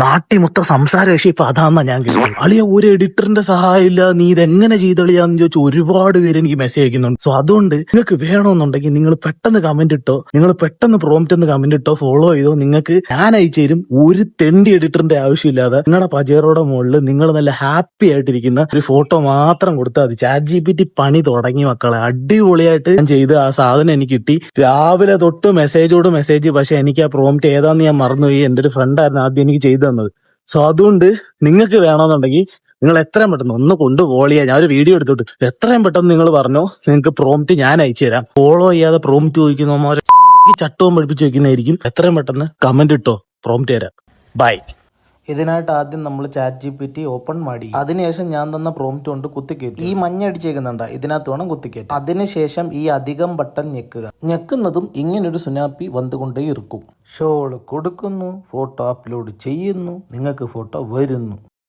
നാട്ടിൽ മൊത്തം സംസാരം പക്ഷേ ഇപ്പൊ അതാന്നാ ഞാൻ കേൾക്കുന്നത്. അളിയ ഒരു എഡിറ്ററിന്റെ സഹായം ഇല്ല, നീ ഇതെങ്ങനെ ചെയ്തളിയാന്ന് ചോദിച്ചു ഒരുപാട് പേര് എനിക്ക് മെസ്സേജ് അയക്കുന്നുണ്ട്. സോ അതുകൊണ്ട് നിങ്ങൾക്ക് വേണമെന്നുണ്ടെങ്കിൽ നിങ്ങൾ പെട്ടെന്ന് കമന്റ് ഇട്ടോ, നിങ്ങൾ പെട്ടെന്ന് പ്രോംപ്റ്റ് ഒന്ന് കമന്റ് ഇട്ടോ, ഫോളോ ചെയ്തോ. നിങ്ങൾക്ക് ഞാൻ അയച്ചു തരും. ഒരു തെണ്ടി എഡിറ്ററിന്റെ ആവശ്യമില്ലാതെ നിങ്ങളുടെ പജേറോയുടെ മുകളിൽ നിങ്ങൾ നല്ല ഹാപ്പി ആയിട്ടിരിക്കുന്ന ഒരു ഫോട്ടോ മാത്രം കൊടുത്താൽ മതി. ChatGPT പണി തുടങ്ങി മക്കളെ. അടിപൊളിയായിട്ട് ഞാൻ ചെയ്ത് ആ സാധനം എനിക്ക് കിട്ടി. രാവിലെ തൊട്ട് മെസ്സേജോട് മെസ്സേജ്. പക്ഷെ എനിക്ക് ആ പ്രോംപ്റ്റ് ഏതാന്ന് ഞാൻ മറന്നുപോയി. എന്റെ ഒരു ഫ്രണ്ടായിരുന്നു ആദ്യം എനിക്ക് ചെയ്തു തന്നത്. സോ അതുകൊണ്ട് നിങ്ങൾക്ക് വേണമെന്നുണ്ടെങ്കിൽ നിങ്ങൾ എത്രയും പെട്ടെന്ന് ഒന്ന് കൊണ്ടുപോളിയാ. ഞാൻ ഒരു വീഡിയോ എടുത്തോട്ട് എത്രയും പെട്ടെന്ന് നിങ്ങൾ പറഞ്ഞോ, നിങ്ങൾക്ക് പ്രോംപ്റ്റ് ഞാൻ അയച്ചു തരാം. ഫോളോ ചെയ്യാതെ പ്രോംപ്റ്റ് ചോദിക്കുന്നവന്മാരെ ചട്ടവും പഠിപ്പിച്ച് വെക്കുന്നതായിരിക്കും. എത്രയും പെട്ടെന്ന് കമന്റ് ഇട്ടോ, പ്രോംപ്റ്റ് തരാം. ബൈ. ഇതിനായിട്ട് ആദ്യം നമ്മൾ ChatGPT ഓപ്പൺ ಮಾಡಿ, അതിനുശേഷം ഞാൻ തന്ന പ്രോംപ്റ്റ് കൊണ്ട് കുത്തിക്കയറ്റി. ഈ മഞ്ഞ അടിച്ചേക്കുന്നുണ്ട, ഇതിനകത്ത് വേണം കുത്തിക്കയറ്റി. അതിനുശേഷം ഈ അധികം ബട്ടൺ ഞെക്കുക. ഞെക്കുന്നതും ഇങ്ങനൊരു സുനാപ്പി വന്നുകൊണ്ടേ ഇരിക്കും. ഷോള് കൊടുക്കുന്നു, ഫോട്ടോ അപ്ലോഡ് ചെയ്യുന്നു, നിങ്ങൾക്ക് ഫോട്ടോ വരുന്നു.